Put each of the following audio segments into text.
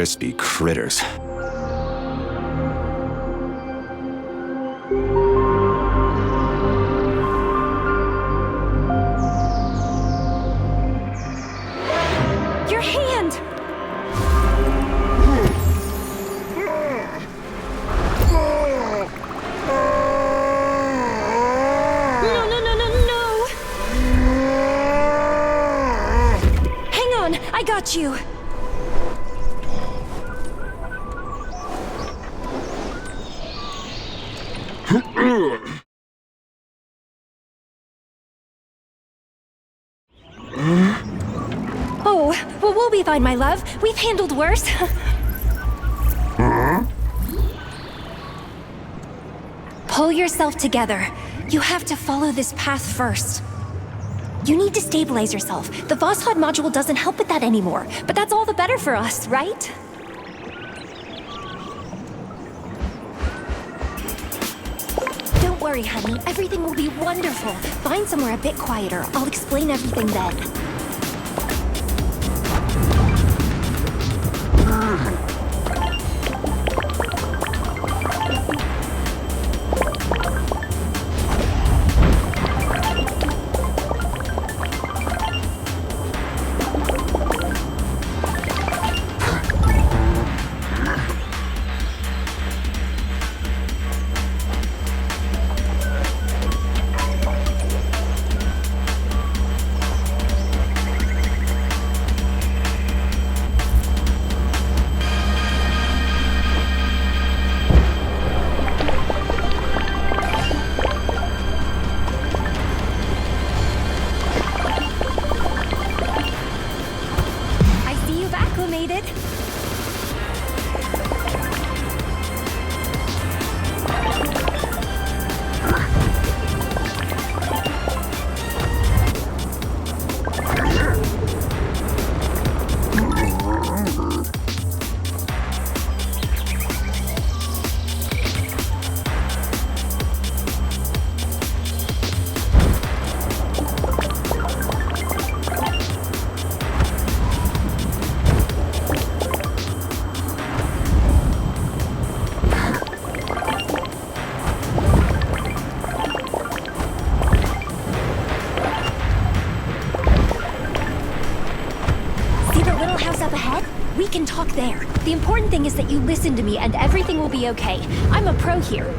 crispy critters. Your hand! No, no, no, no, no! Hang on, I got you! Oh, well, we'll be fine, my love. We've handled worse. Pull yourself together. You have to follow this path first. You need to stabilize yourself. The Voskhod module doesn't help with that anymore, but that's all the better for us, right? Don't worry, honey. Everything will be wonderful. Find somewhere a bit quieter. I'll explain everything then. Acclimated. Up ahead? We can talk there. The important thing is that you listen to me and everything will be okay. I'm a pro here.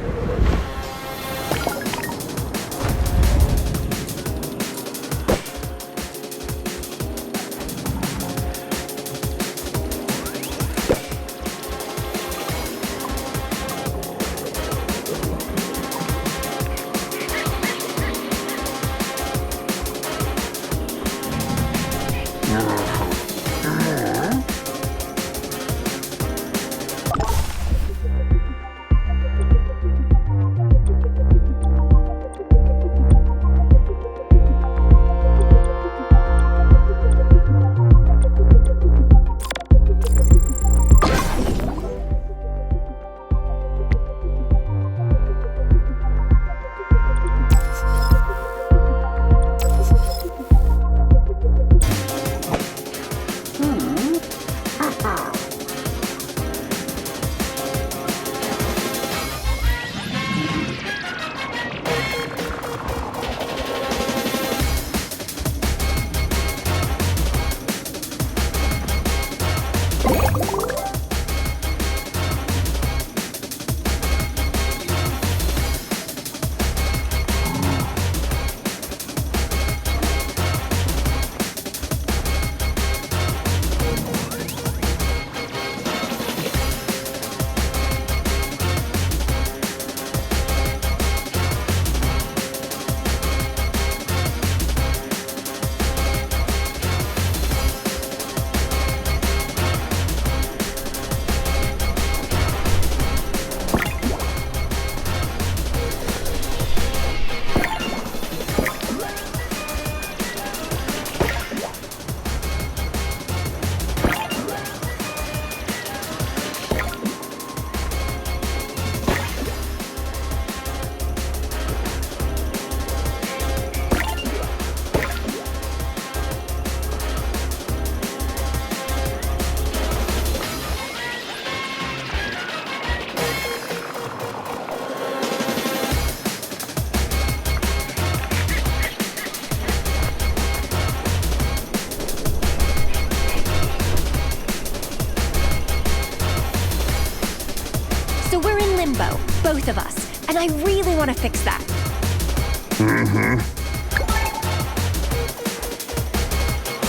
Limbo, both of us, and I really want to fix that.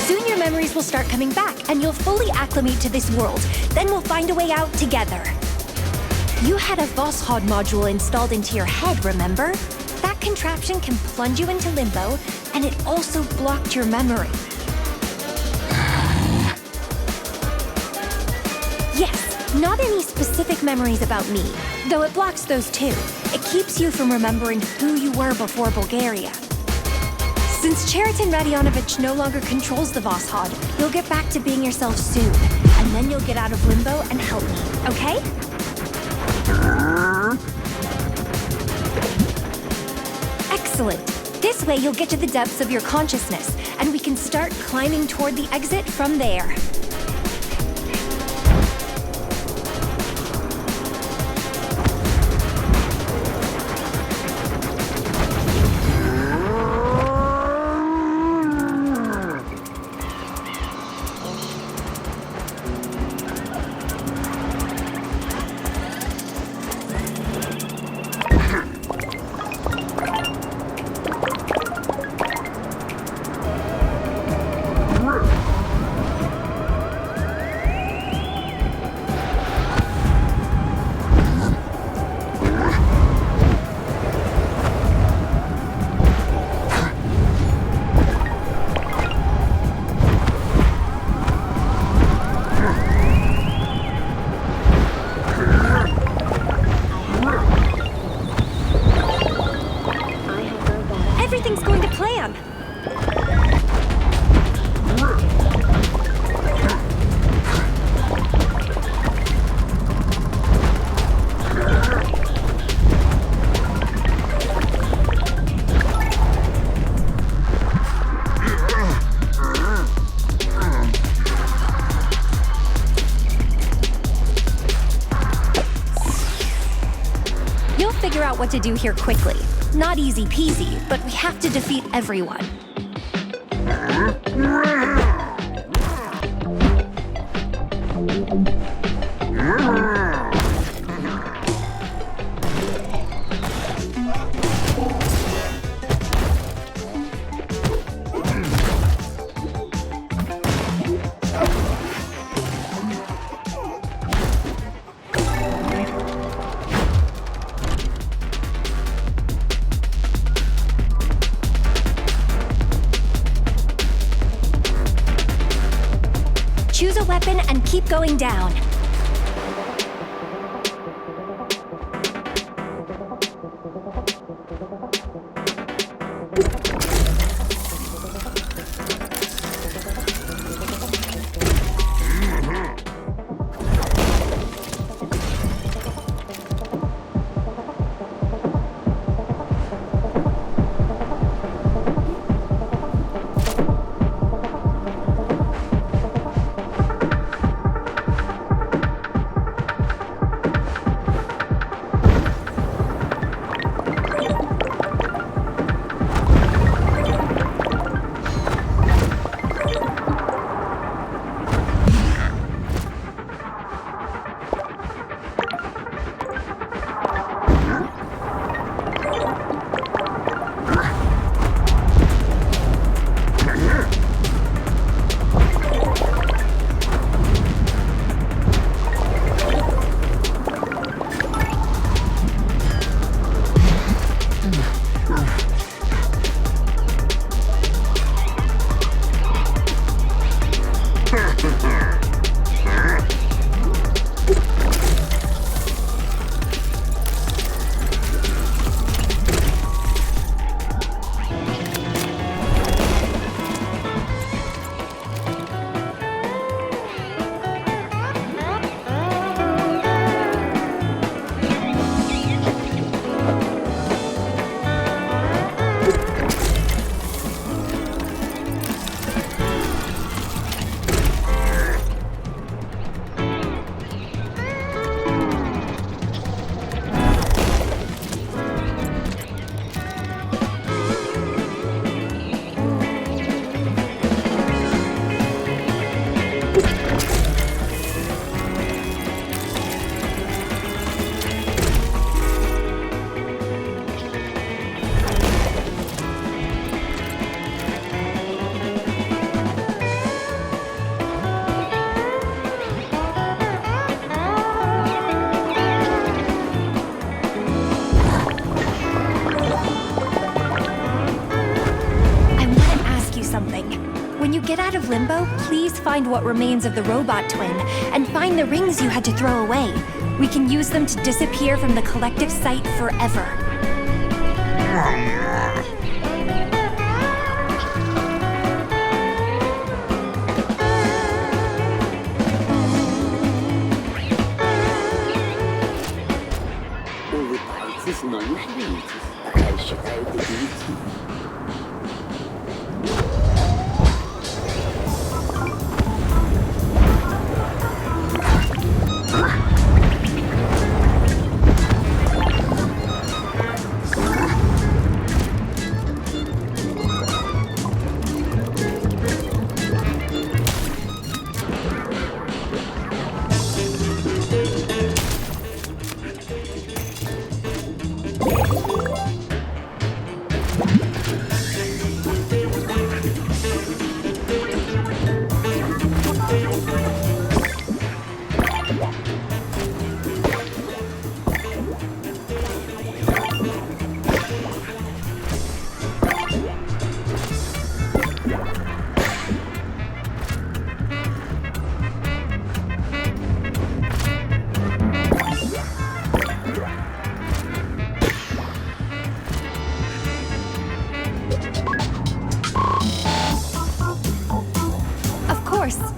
Soon your memories will start coming back, and you'll fully acclimate to this world. Then we'll find a way out together. You had a Voskhod module installed into your head, remember? That contraption can plunge you into Limbo, and it also blocked your memory. Yes, not any specific memories about me, though it blocks those too. It keeps you from remembering who you were before Bulgaria. Since Cheriton Radionovich no longer controls the Voskhod, you'll get back to being yourself soon, and then you'll get out of Limbo and help me, okay? Excellent. This way you'll get to the depths of your consciousness, and we can start climbing toward the exit from there. Everything's going to plan. You'll figure out what to do here quickly. Not easy peasy, but we have to defeat everyone. Choose a weapon and keep going down. something. When you get out of Limbo, please find what remains of the robot twin, and find the rings you had to throw away. We can use them to disappear from the collective sight forever.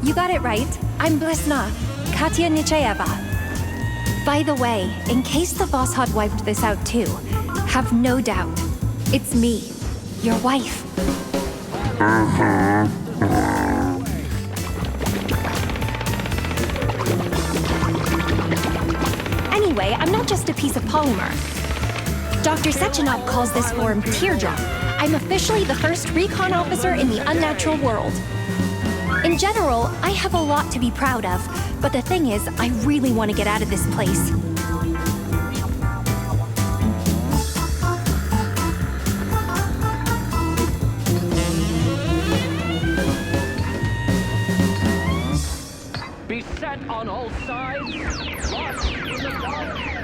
You got it right. I'm Blesna, Katya Nichayeva. By the way, in case the Voskhod wiped this out too, have no doubt. It's me, your wife. Anyway, I'm not just a piece of polymer. Dr. Sechenov calls this form teardrop. I'm officially the first recon officer in the unnatural world. In general, I have a lot to be proud of, but the thing is, I really want to get out of this place. Beset on all sides, lost in the dark.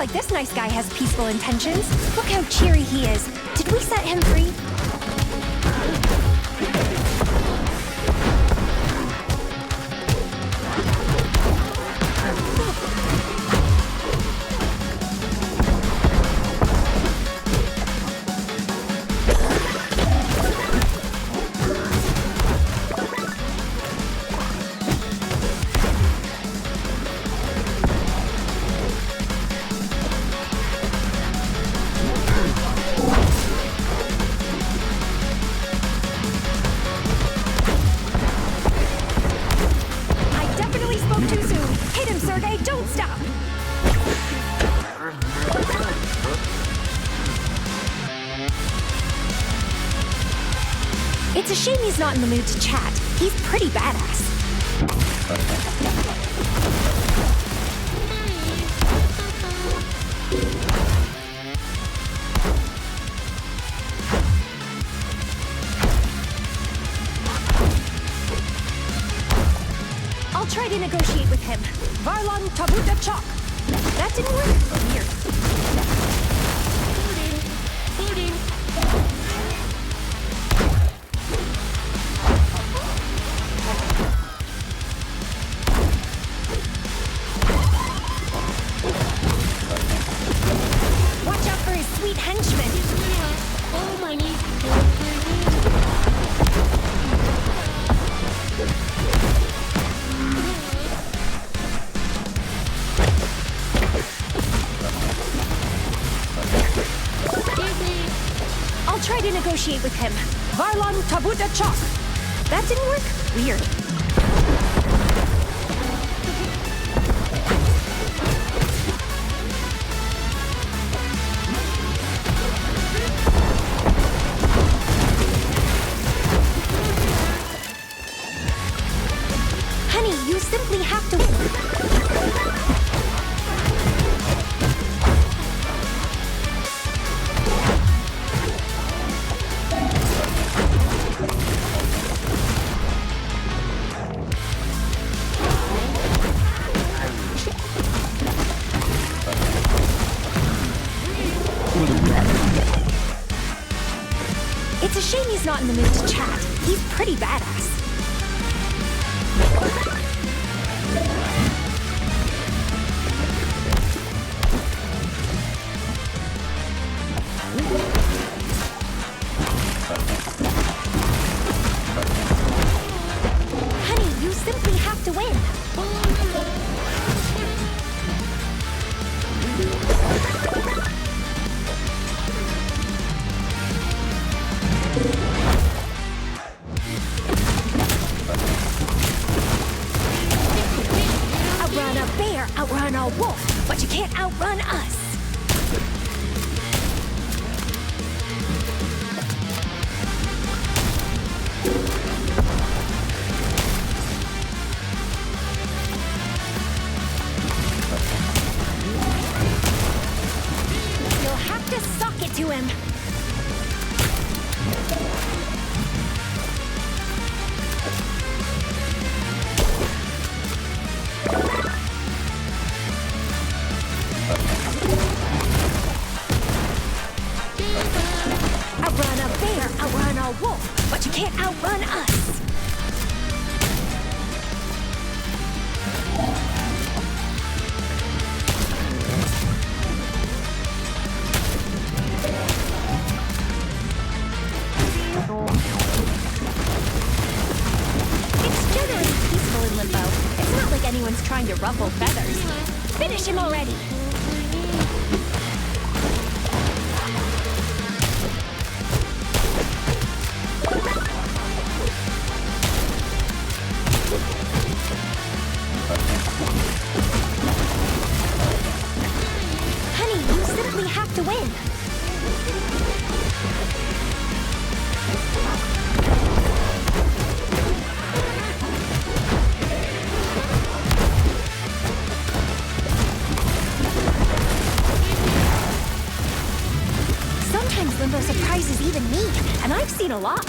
like this nice guy has peaceful intentions. Look how cheery he is. Did we set him free? It's a shame he's not in the mood to chat. He's pretty badass. I'll try to negotiate with him. Varlon Tabuta Chok. That didn't work? Weird. Watch out for his sweet henchman. I'll try to negotiate with him. Varlon Tabuta Chok. That didn't work? Weird. Honey, you simply have to... It's a shame he's not in the mood to chat. He's pretty badass. Honey, you simply have to win. Outrun a bear, outrun a wolf, but you can't outrun us. You'll have to sock it to him. Outrun a bear, outrun a wolf, but you can't outrun us. It's generally peaceful in Limbo. It's not like anyone's trying to ruffle feathers. Finish him already. Honey, you simply have to win. Sometimes Limbo surprises even me, and I've seen a lot.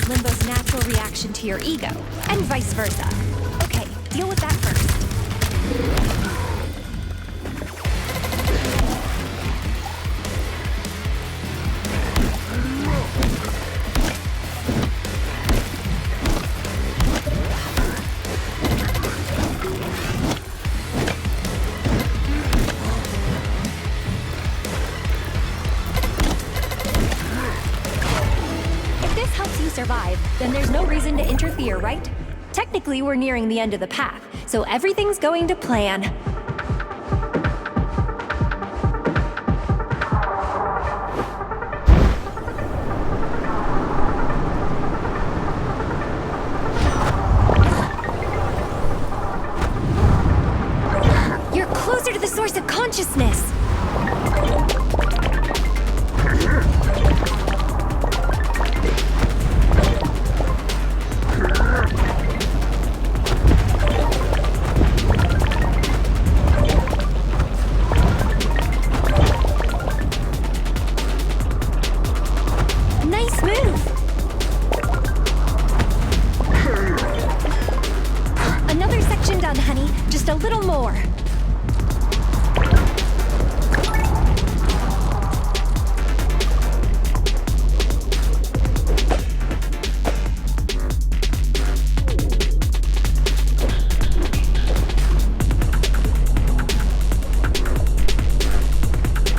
is Limbo's natural reaction to your ego, and vice versa. Okay, deal with that first. Survive, then there's no reason to interfere, right? Technically, we're nearing the end of the path, so everything's going to plan. You're closer to the source of consciousness! A little more.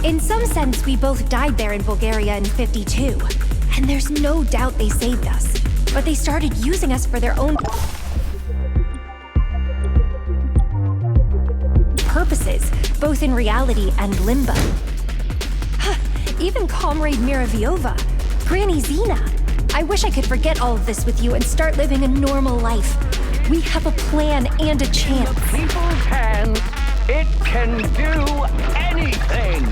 In some sense, we both died there in Bulgaria in '52, and there's no doubt they saved us. But they started using us for their own purposes, both in reality and Limbo. Even Comrade Miraviova, Granny Zena. I wish I could forget all of this with you and start living a normal life. We have a plan and a chance. The people's hands, it can do anything.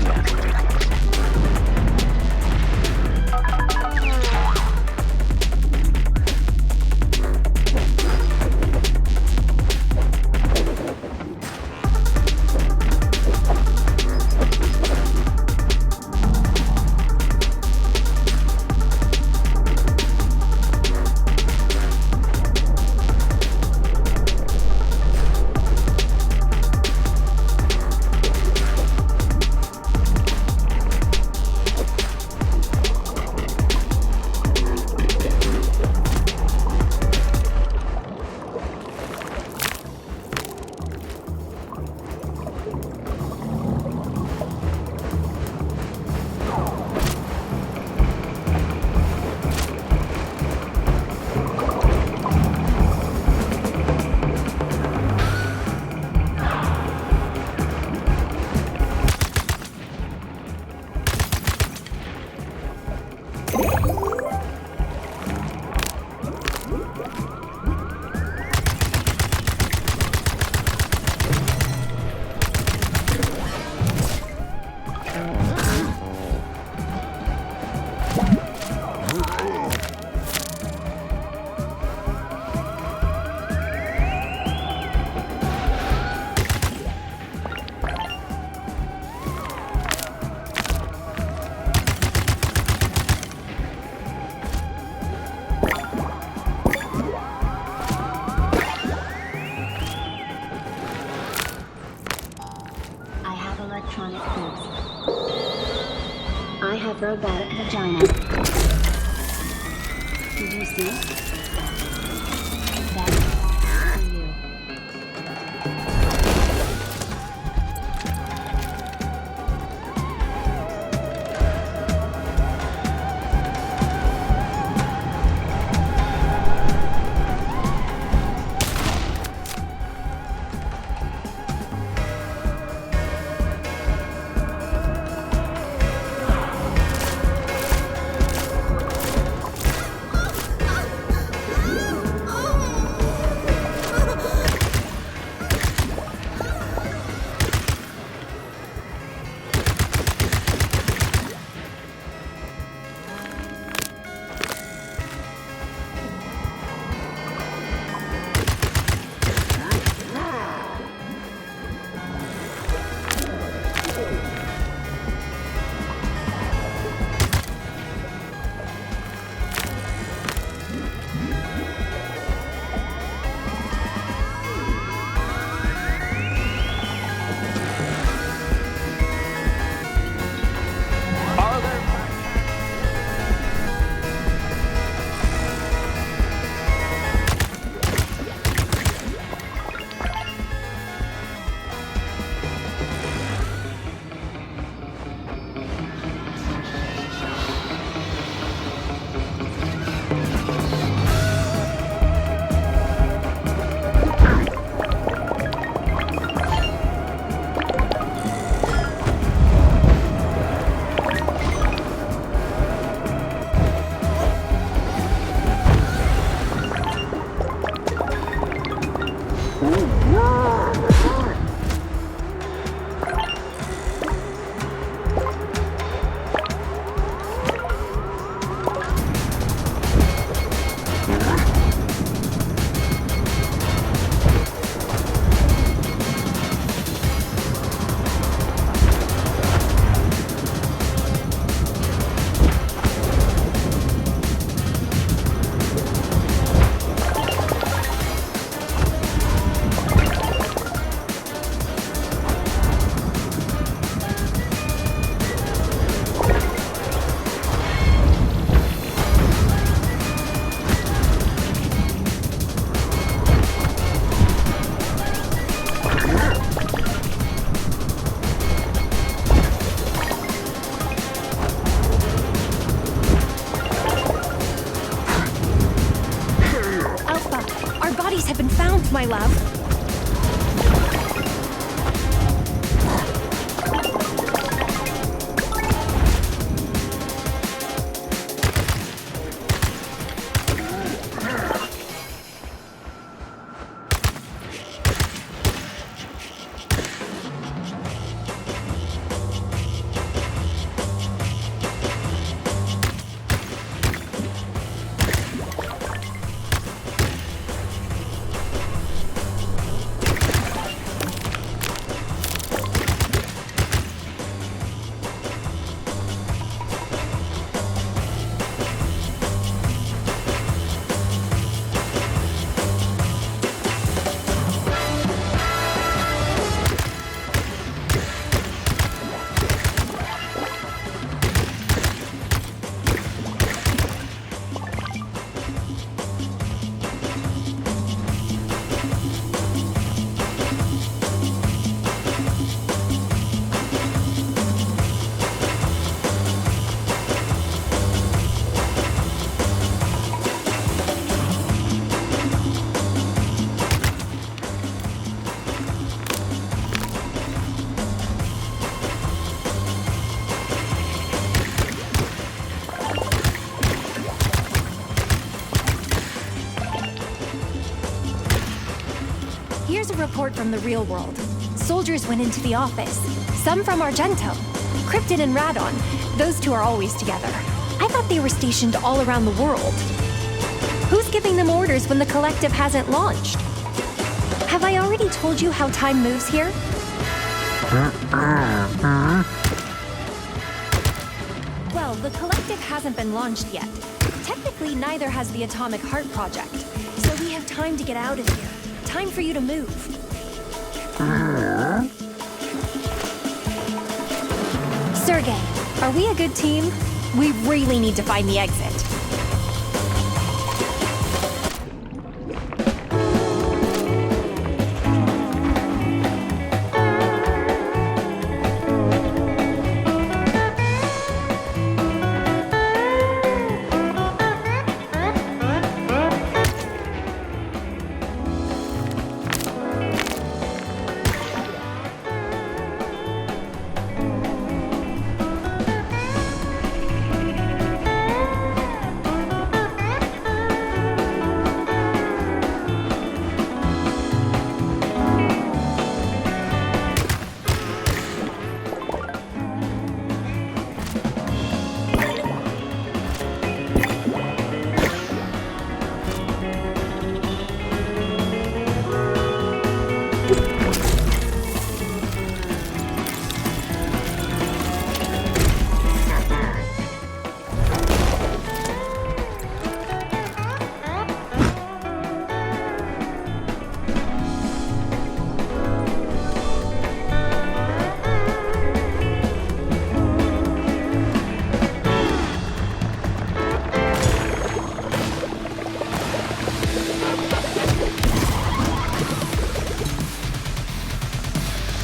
I have robotic vagina. Did you see? That's for you. my love. Here's a report from the real world. Soldiers went into the office. Some from Argento. Krypton and Radon. Those two are always together. I thought they were stationed all around the world. Who's giving them orders when the collective hasn't launched? Have I already told you how time moves here? Well, the collective hasn't been launched yet. Technically, neither has the Atomic Heart Project. So we have time to get out of here. Time for you to move. Sergei, are we a good team? We really need to find the exit.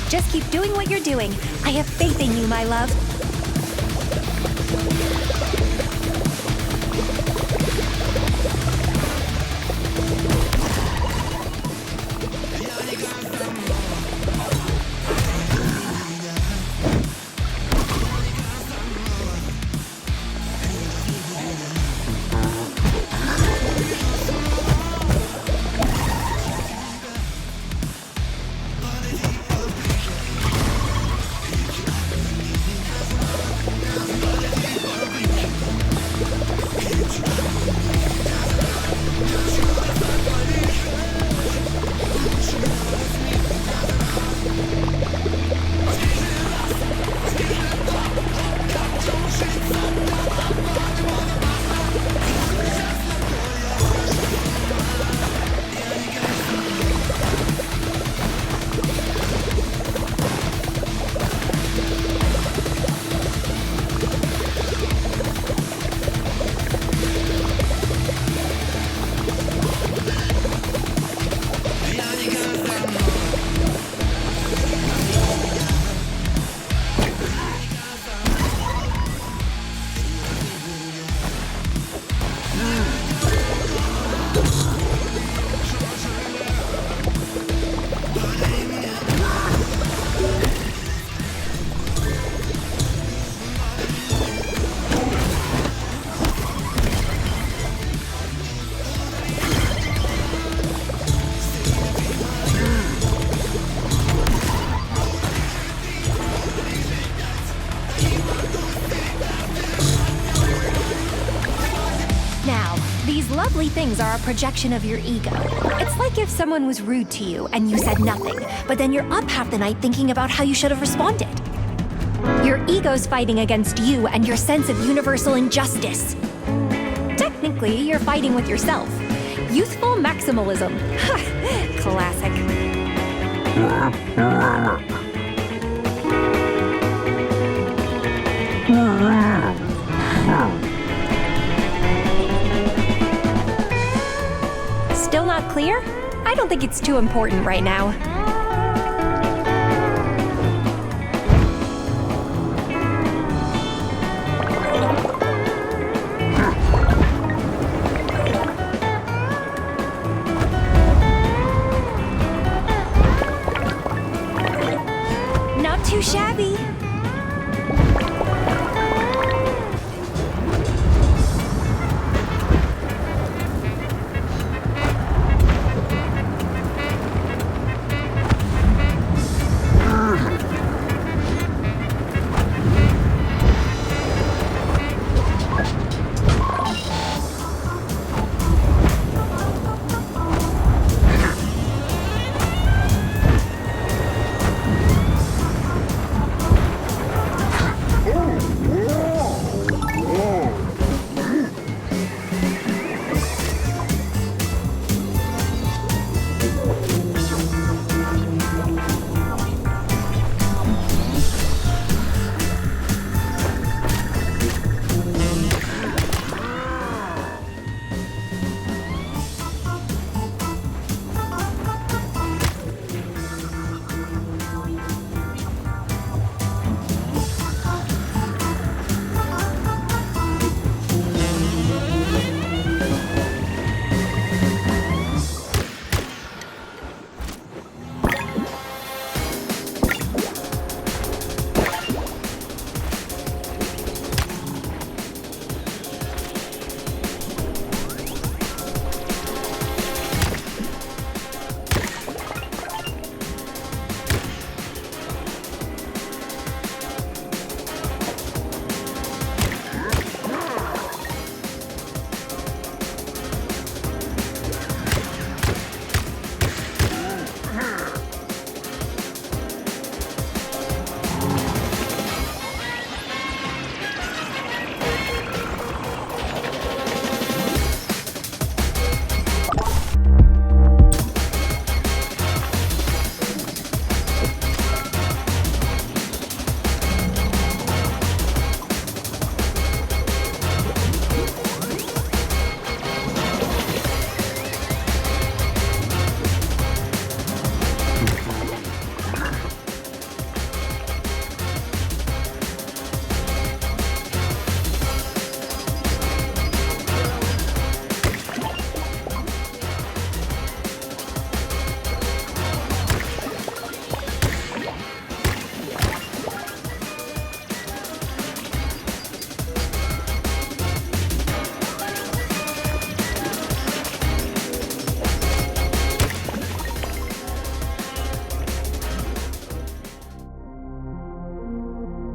Just keep doing what you're doing. I have faith in you, my love. Now, these lovely things are a projection of your ego. It's like if someone was rude to you and you said nothing, but then you're up half the night thinking about how you should have responded. Your ego's fighting against you and your sense of universal injustice. Technically, you're fighting with yourself. Youthful maximalism. Classic. Still not clear? I don't think it's too important right now. Not too shabby.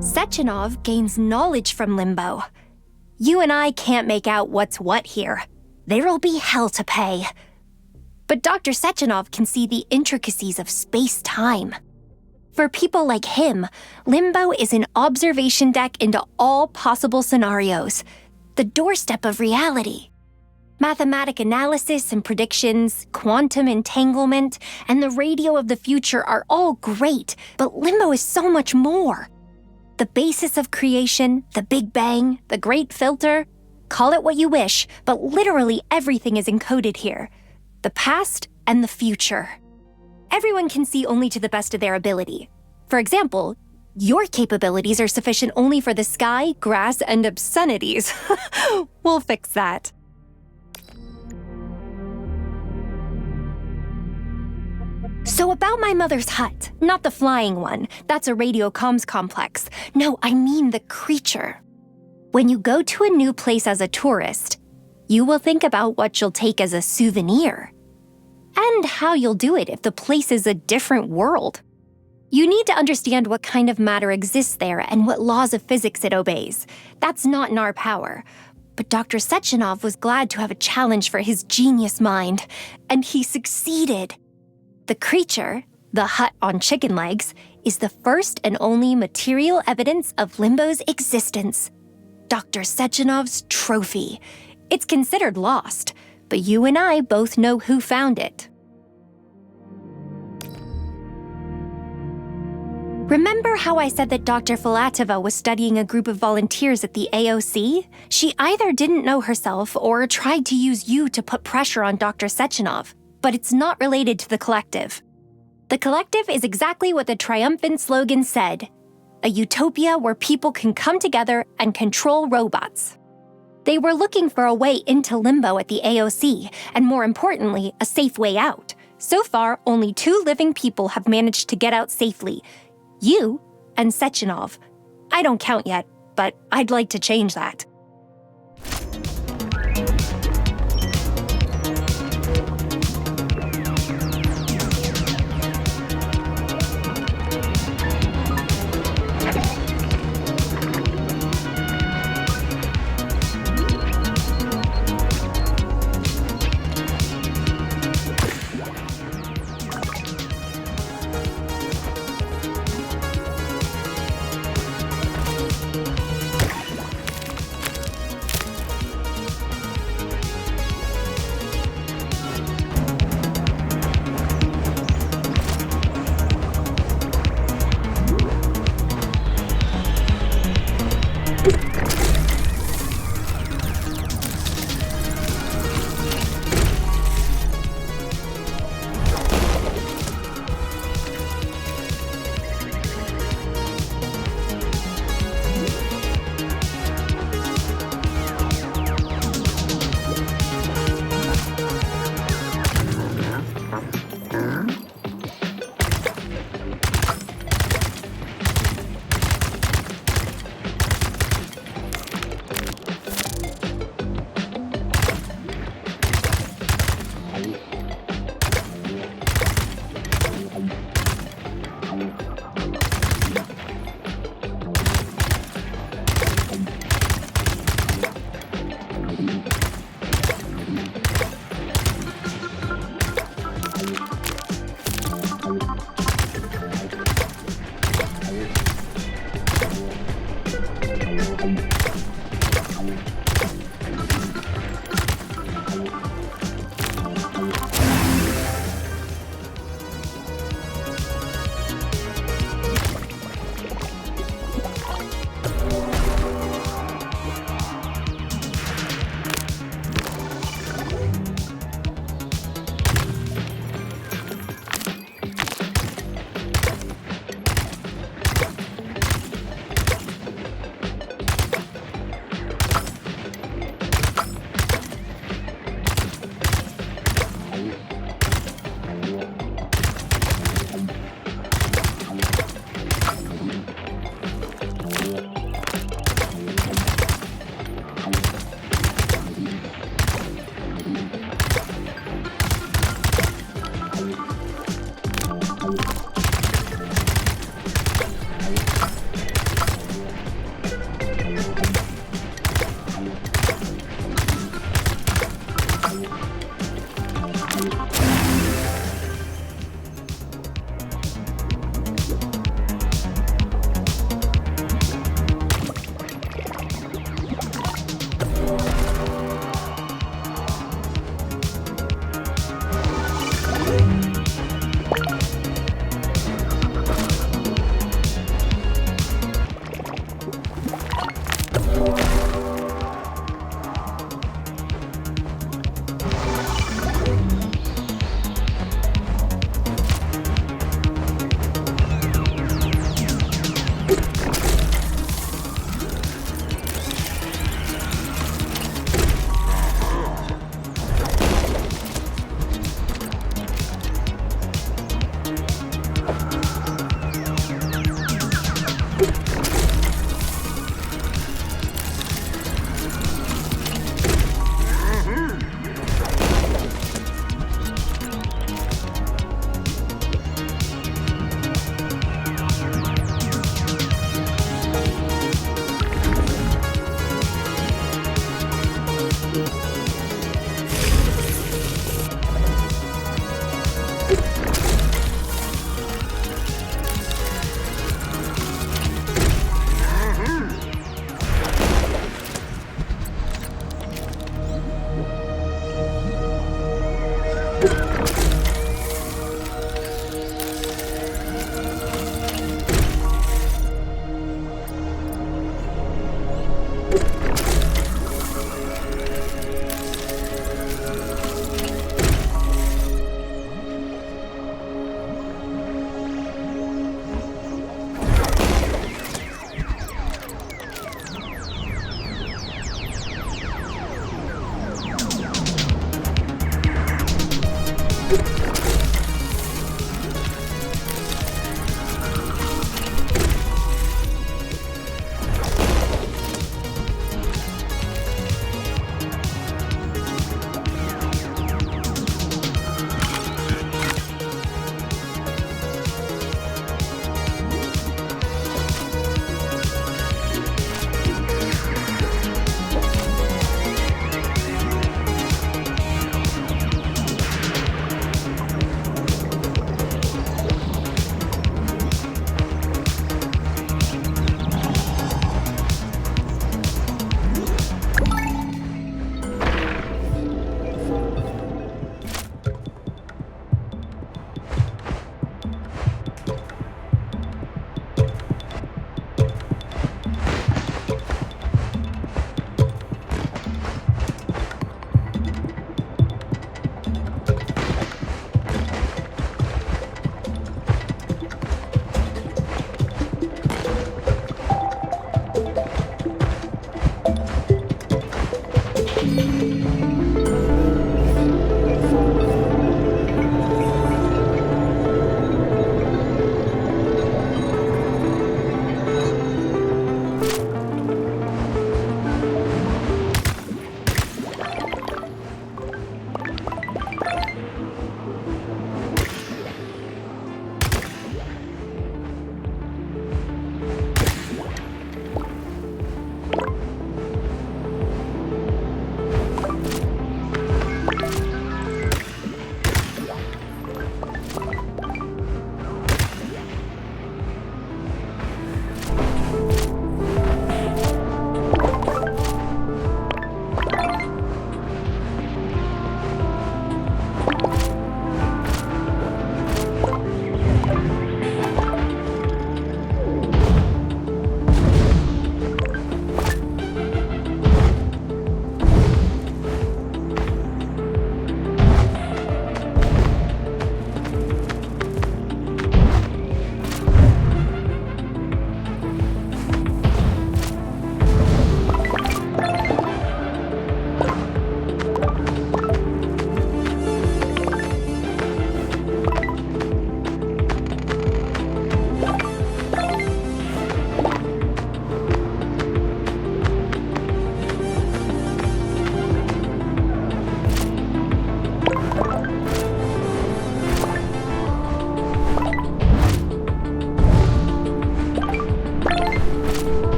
Sechenov gains knowledge from Limbo. You and I can't make out what's what here. There'll be hell to pay. But Dr. Sechenov can see the intricacies of space-time. For people like him, Limbo is an observation deck into all possible scenarios, the doorstep of reality. Mathematic analysis and predictions, quantum entanglement, and the radio of the future are all great, but Limbo is so much more. The basis of creation, the Big Bang, the Great Filter, call it what you wish, but literally everything is encoded here. The past and the future. Everyone can see only to the best of their ability. For example, your capabilities are sufficient only for the sky, grass, and obscenities. We'll fix that. So about my mother's hut, not the flying one. That's a radio comms complex. No, I mean the creature. When you go to a new place as a tourist, you will think about what you'll take as a souvenir. And how you'll do it if the place is a different world. You need to understand what kind of matter exists there and what laws of physics it obeys. That's not in our power. But Dr. Sechenov was glad to have a challenge for his genius mind, and he succeeded. The creature, the hut on chicken legs, is the first and only material evidence of Limbo's existence. Dr. Sechenov's trophy. It's considered lost, but you and I both know who found it. Remember how I said that Dr. Filatova was studying a group of volunteers at the AOC? She either didn't know herself or tried to use you to put pressure on Dr. Sechenov, but it's not related to the collective. The collective is exactly what the triumphant slogan said: a utopia where people can come together and control robots. They were looking for a way into Limbo at the AOC, and more importantly, a safe way out. So far, only 2 living people have managed to get out safely: you and Sechenov. I don't count yet, but I'd like to change that.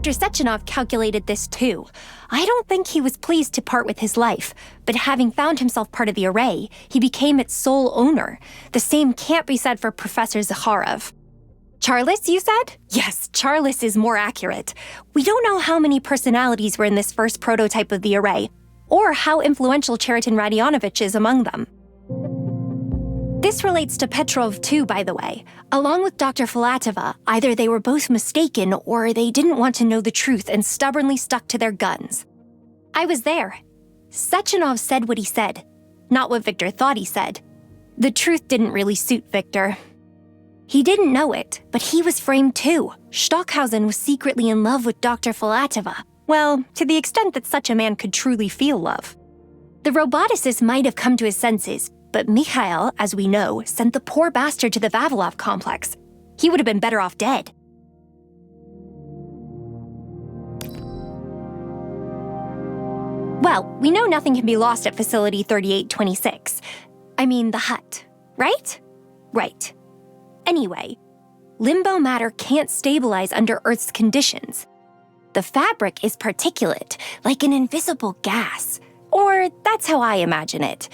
Dr. Sechenov calculated this too. I don't think he was pleased to part with his life, but having found himself part of the array, he became its sole owner. The same can't be said for Professor Zakharov. Charles, you said? Yes, Charles is more accurate. We don't know how many personalities were in this first prototype of the array, or how influential Cheriton Radionovich is among them. This relates to Petrov too, by the way. Along with Dr. Filatova, either they were both mistaken or they didn't want to know the truth and stubbornly stuck to their guns. I was there. Sechenov said what he said, not what Victor thought he said. The truth didn't really suit Victor. He didn't know it, but he was framed too. Stockhausen was secretly in love with Dr. Filatova. Well, to the extent that such a man could truly feel love. The roboticist might have come to his senses, but Mikhail, as we know, sent the poor bastard to the Vavilov complex. He would have been better off dead. Well, we know nothing can be lost at Facility 3826. I mean, the hut, right? Right. Anyway, limbo matter can't stabilize under Earth's conditions. The fabric is particulate, like an invisible gas. Or that's how I imagine it.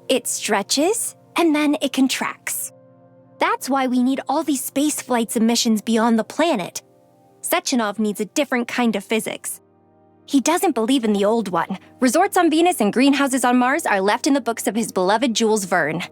It stretches, and then it contracts. That's why we need all these space flights and missions beyond the planet. Sechenov needs a different kind of physics. He doesn't believe in the old one. Resorts on Venus and greenhouses on Mars are left in the books of his beloved Jules Verne.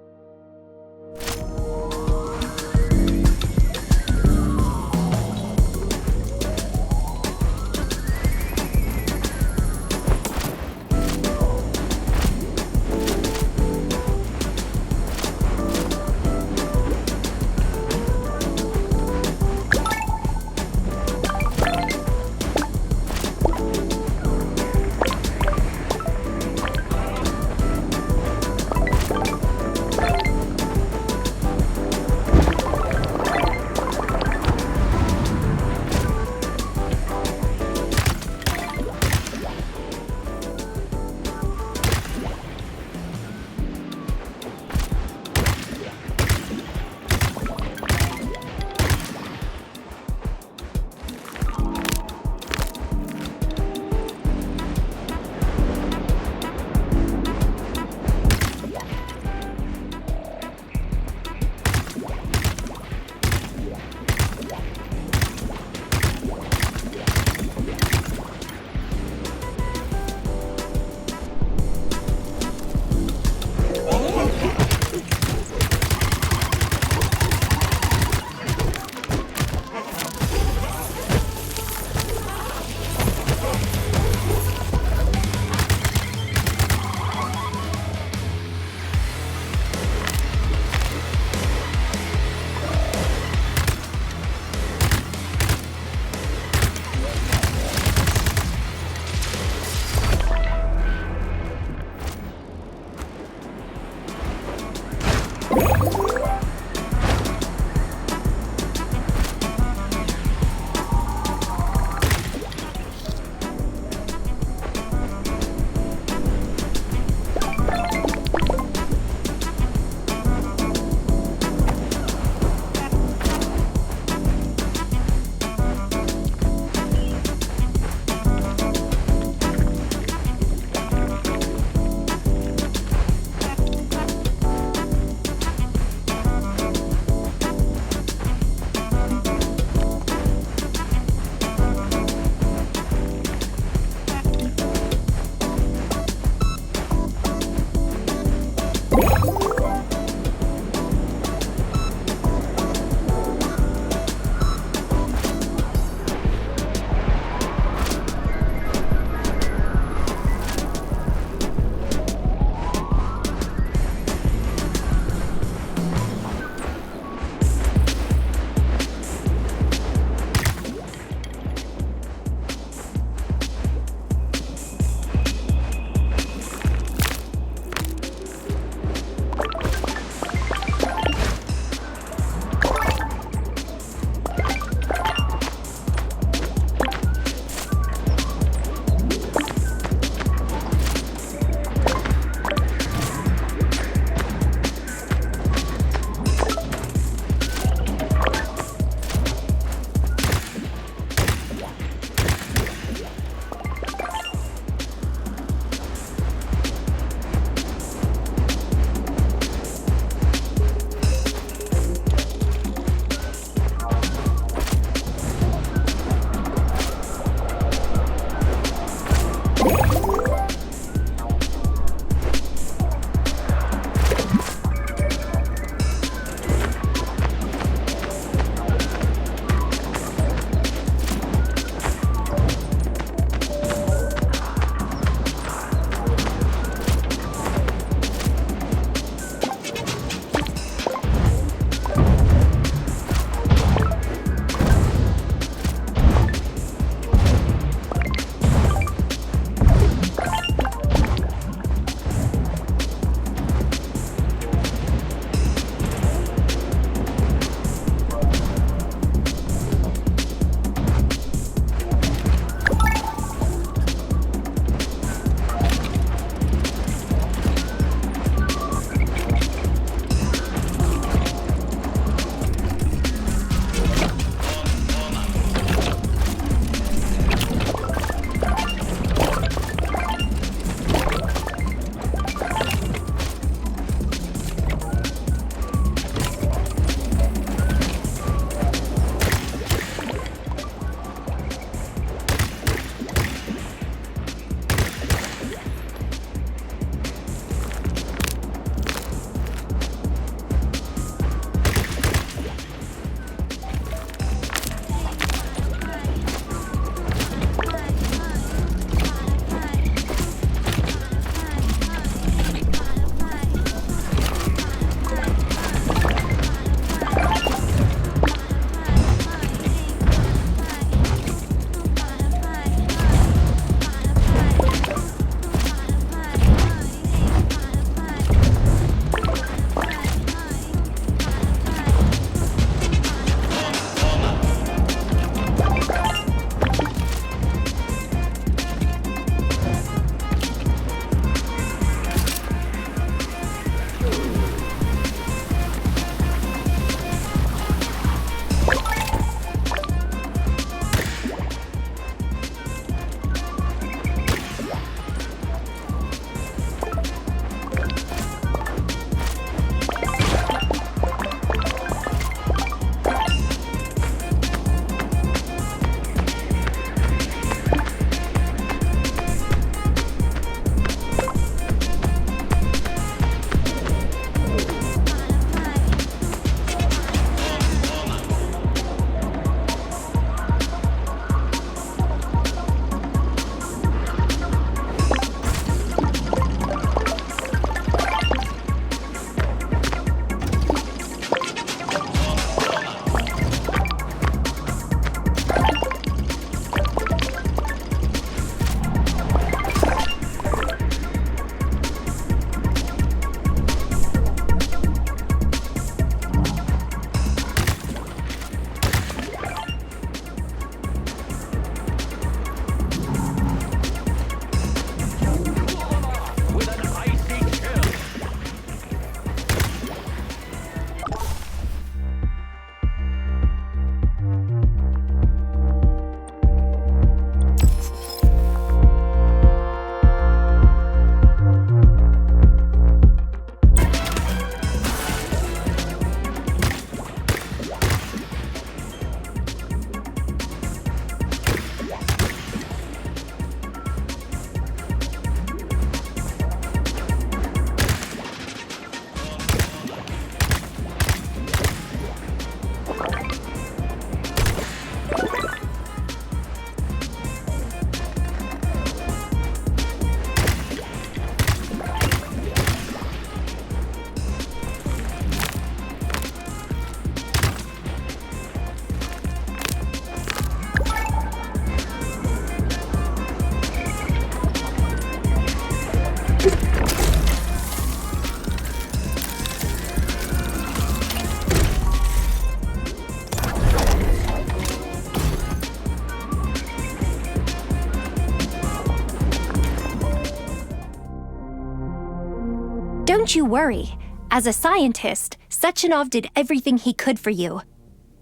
Don't you worry. As a scientist, Sechenov did everything he could for you.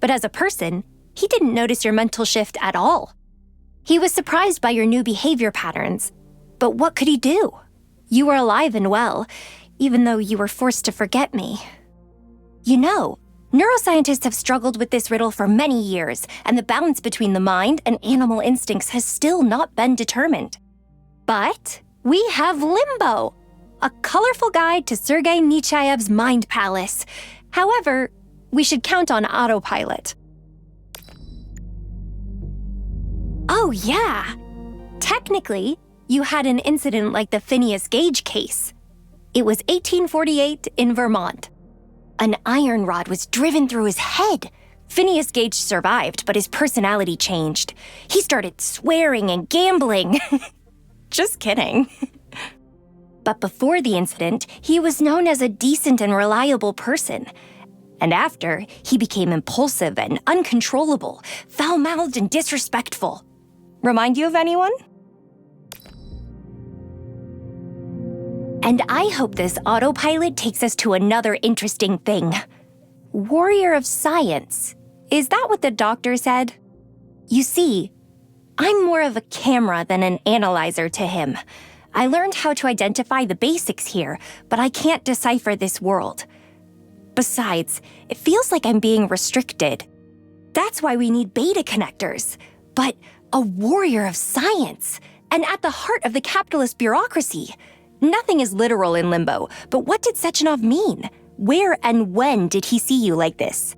But as a person, he didn't notice your mental shift at all. He was surprised by your new behavior patterns. But what could he do? You were alive and well, even though you were forced to forget me. You know, neuroscientists have struggled with this riddle for many years, and the balance between the mind and animal instincts has still not been determined. But we have Limbo, a colorful guide to Sergei Nechaev's mind palace. However, we should count on autopilot. Oh yeah! Technically, you had an incident like the Phineas Gage case. It was 1848 in Vermont. An iron rod was driven through his head. Phineas Gage survived, but his personality changed. He started swearing and gambling. Just kidding. But before the incident, he was known as a decent and reliable person. And after, he became impulsive and uncontrollable, foul-mouthed and disrespectful. Remind you of anyone? And I hope this autopilot takes us to another interesting thing. Warrior of science. Is that what the doctor said? You see, I'm more of a camera than an analyzer to him. I learned how to identify the basics here, but I can't decipher this world. Besides, it feels like I'm being restricted. That's why we need beta connectors. But a warrior of science, and at the heart of the capitalist bureaucracy. Nothing is literal in Limbo, but what did Sechenov mean? Where and when did he see you like this?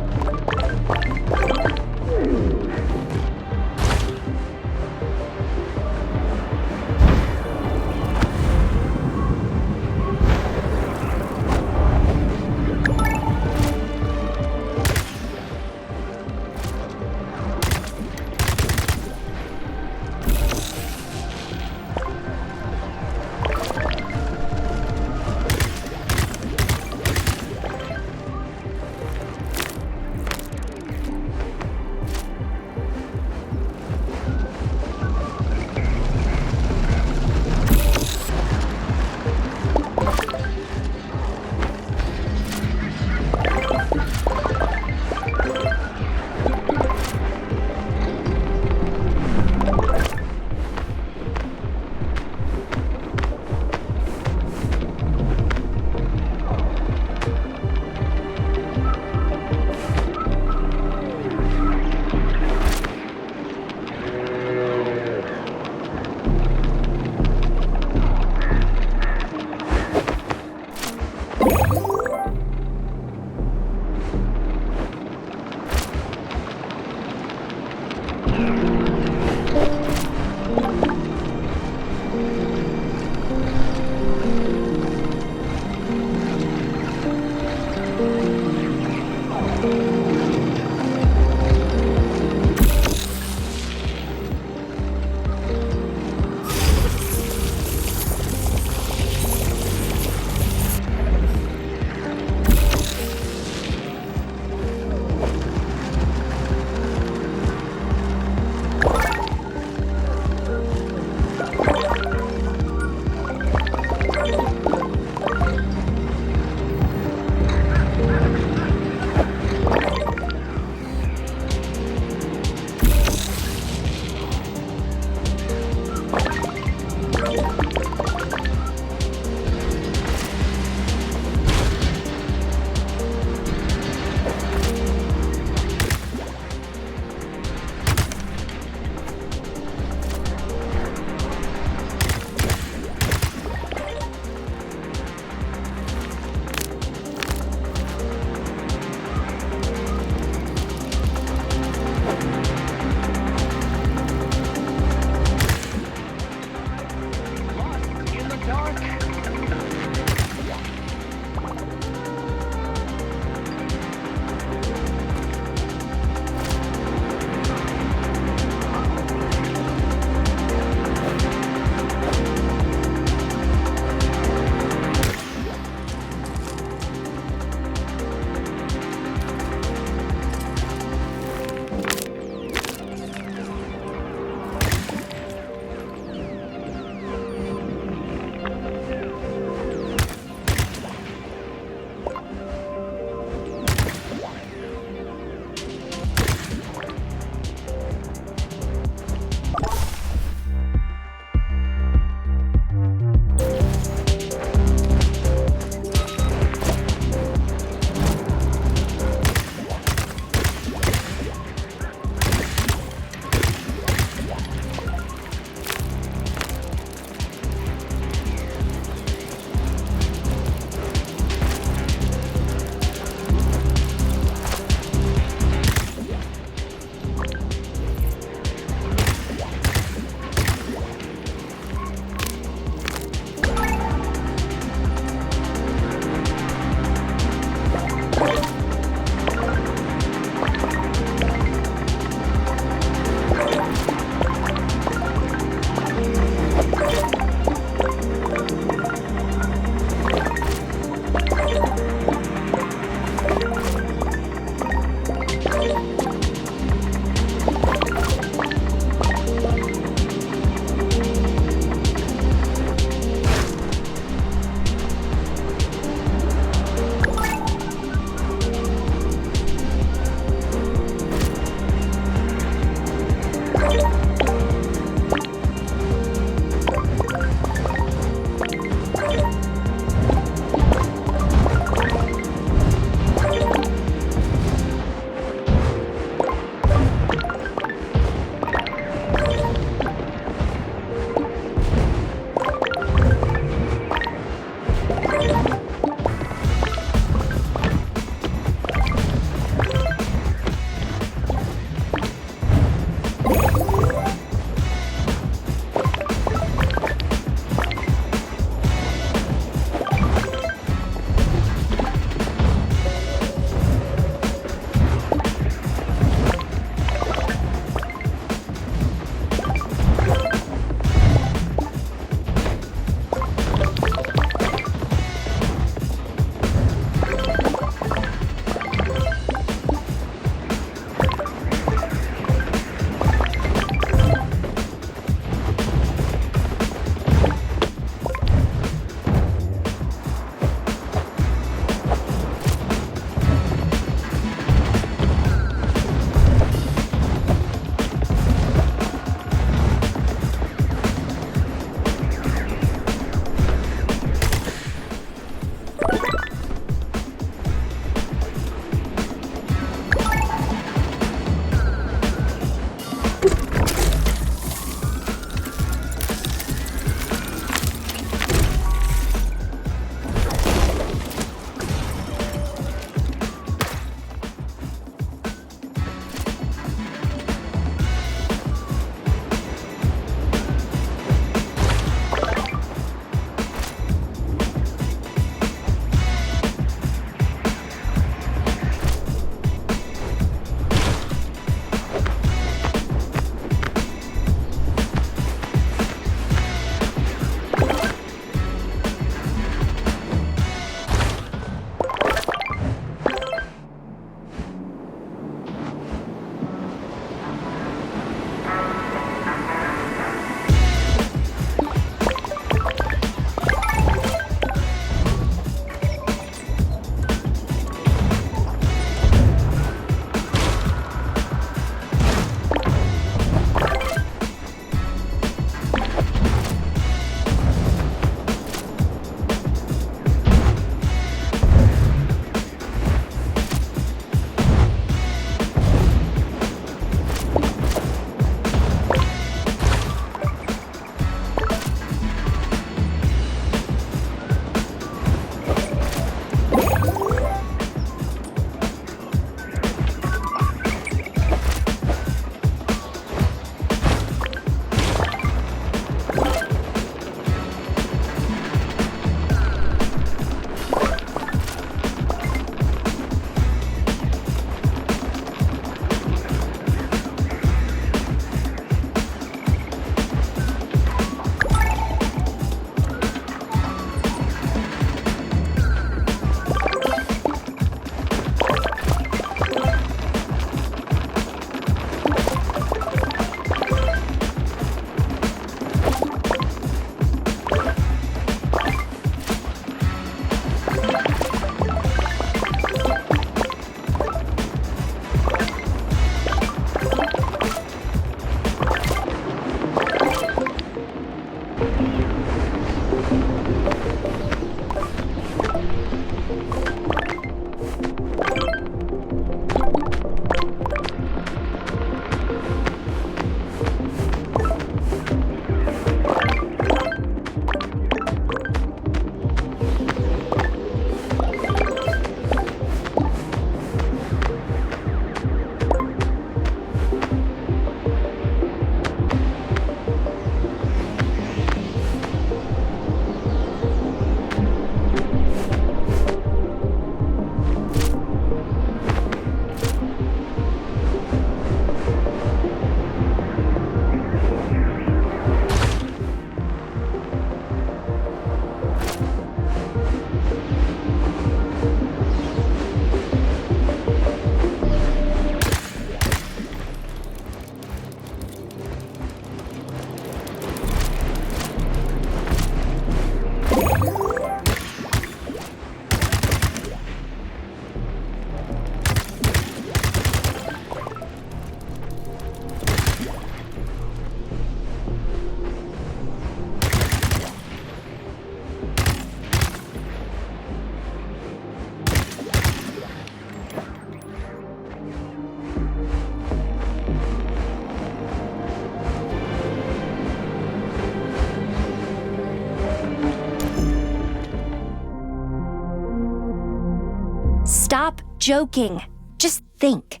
joking. Just think.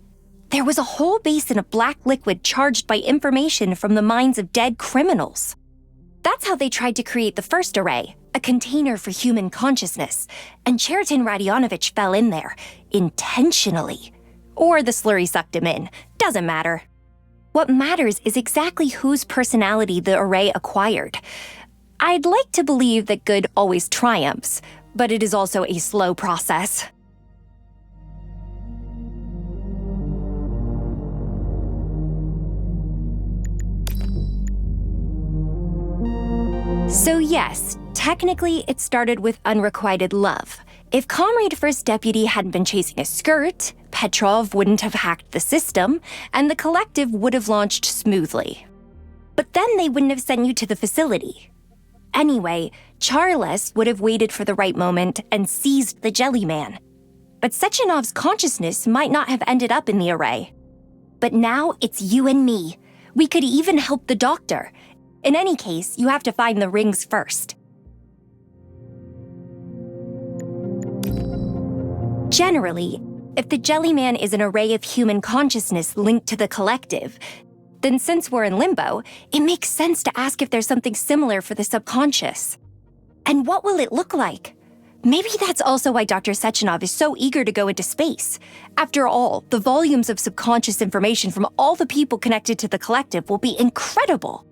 There was a whole basin of black liquid charged by information from the minds of dead criminals. That's how they tried to create the first array, a container for human consciousness, and Cheriton Radionovich fell in there, intentionally. Or the slurry sucked him in, doesn't matter. What matters is exactly whose personality the array acquired. I'd like to believe that good always triumphs, but it is also a slow process. So yes, technically it started with unrequited love. If Comrade First Deputy hadn't been chasing a skirt, Petrov wouldn't have hacked the system, and the collective would have launched smoothly. But then they wouldn't have sent you to the facility. Anyway, Charles would have waited for the right moment and seized the Jellyman. But Sechenov's consciousness might not have ended up in the array. But now it's you and me. We could even help the doctor. In any case, you have to find the rings first. Generally, if the Jellyman is an array of human consciousness linked to the collective, then since we're in Limbo, it makes sense to ask if there's something similar for the subconscious. And what will it look like? Maybe that's also why Dr. Sechenov is so eager to go into space. After all, the volumes of subconscious information from all the people connected to the collective will be incredible.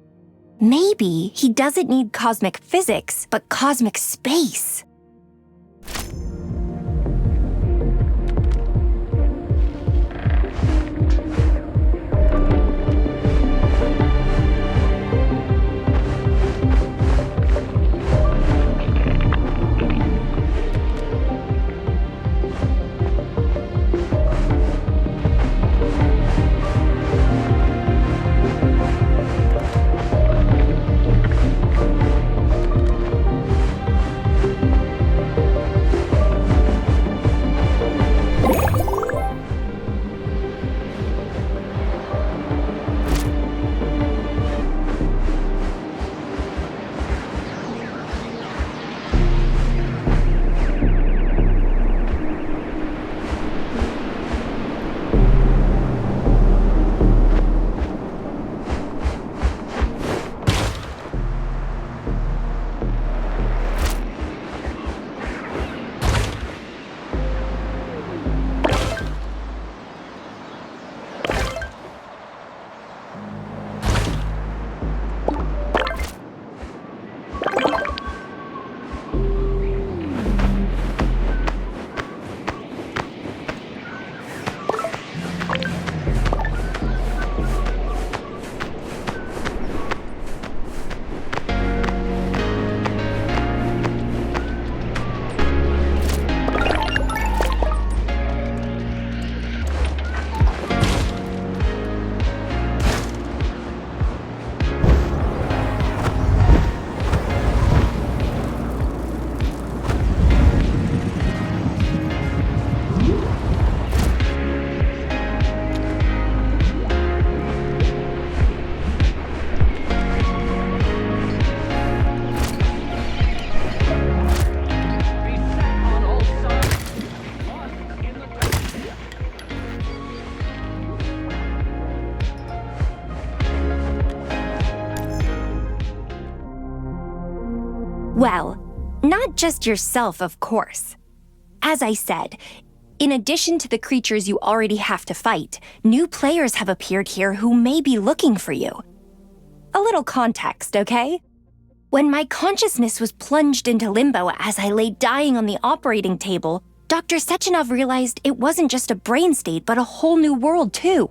Maybe he doesn't need cosmic physics, but cosmic space. Well, not just yourself, of course. As I said, in addition to the creatures you already have to fight, new players have appeared here who may be looking for you. A little context, okay? When my consciousness was plunged into limbo as I lay dying on the operating table, Dr. Sechenov realized it wasn't just a brain state, but a whole new world, too.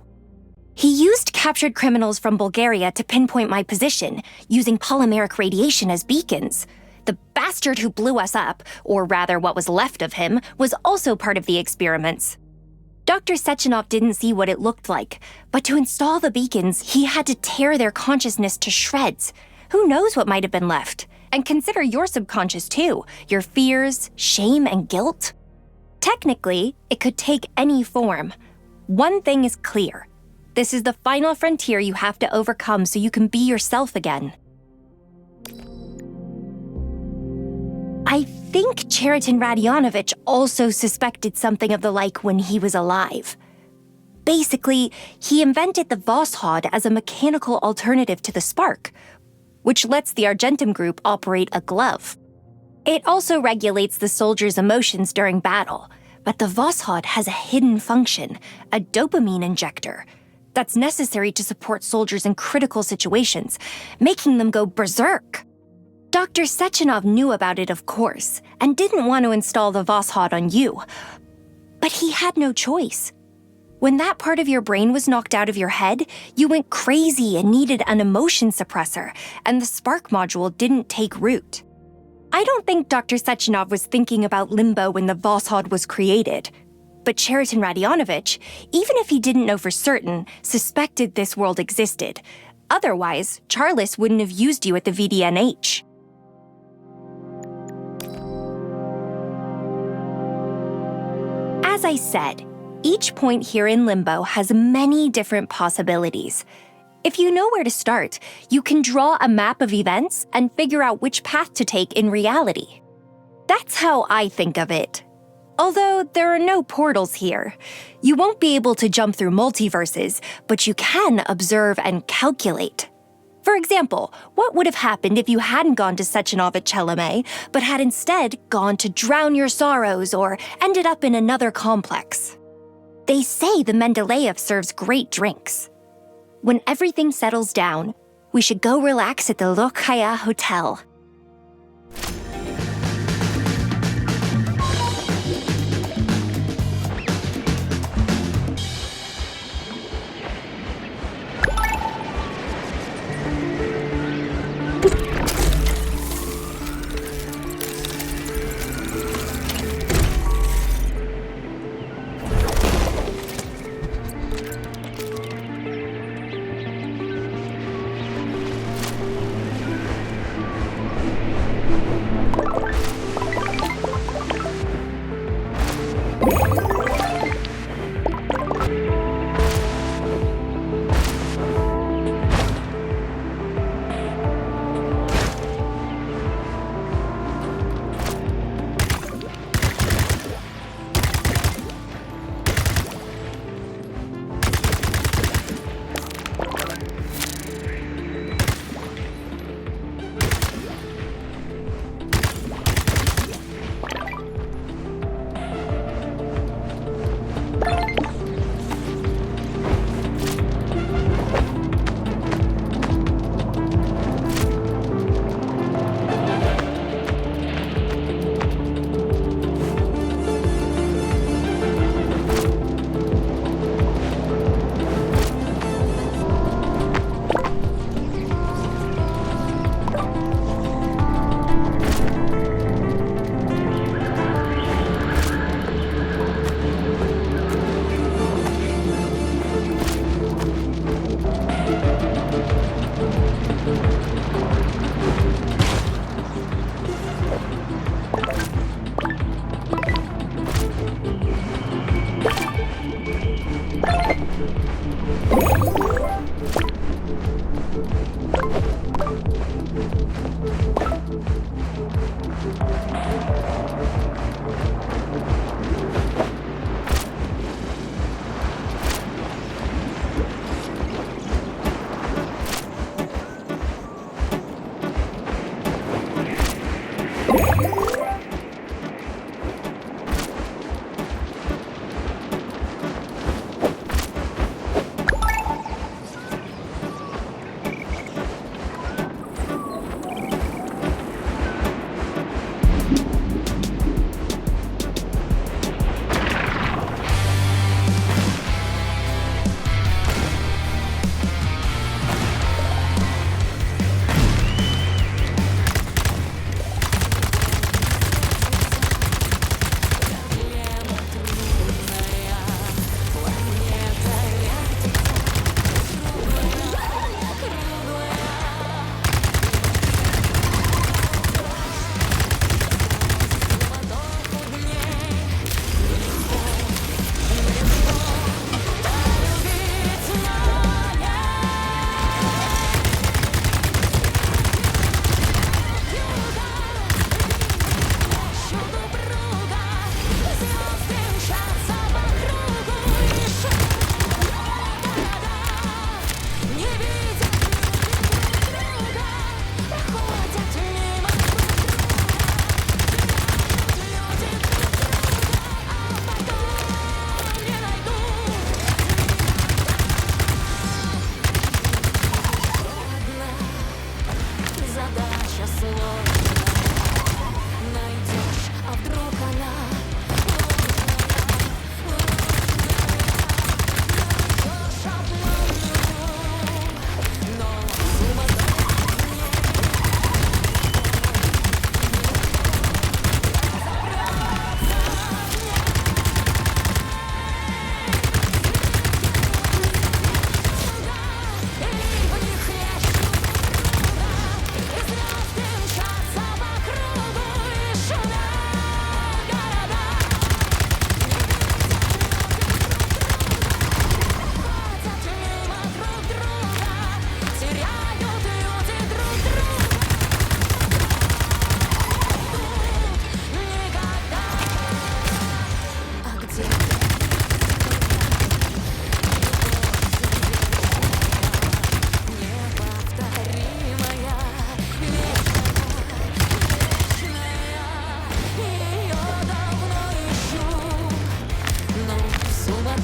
He used captured criminals from Bulgaria to pinpoint my position, using polymeric radiation as beacons. The bastard who blew us up, or rather what was left of him, was also part of the experiments. Dr. Sechenov didn't see what it looked like, but to install the beacons, he had to tear their consciousness to shreds. Who knows what might have been left? And consider your subconscious too, your fears, shame, and guilt. Technically, it could take any form. One thing is clear. This is the final frontier you have to overcome so you can be yourself again. I think Cheriton Radionovich also suspected something of the like when he was alive. Basically, he invented the Voskhod as a mechanical alternative to the spark, which lets the Argentum group operate a glove. It also regulates the soldiers' emotions during battle, but the Voskhod has a hidden function, a dopamine injector, that's necessary to support soldiers in critical situations, making them go berserk. Dr. Sechenov knew about it, of course, and didn't want to install the Voskhod on you. But he had no choice. When that part of your brain was knocked out of your head, you went crazy and needed an emotion suppressor, and the spark module didn't take root. I don't think Dr. Sechenov was thinking about Limbo when the Voskhod was created. But Cheriton Radionovich, even if he didn't know for certain, suspected this world existed. Otherwise, Charles wouldn't have used you at the VDNH. As I said, each point here in Limbo has many different possibilities. If you know where to start, you can draw a map of events and figure out which path to take in reality. That's how I think of it. Although there are no portals here. You won't be able to jump through multiverses, but you can observe and calculate. For example, what would have happened if you hadn't gone to Sechenov at Chelome, but had instead gone to drown your sorrows or ended up in another complex? They say the Mendeleev serves great drinks. When everything settles down, we should go relax at the Lokhaya Hotel.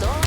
どう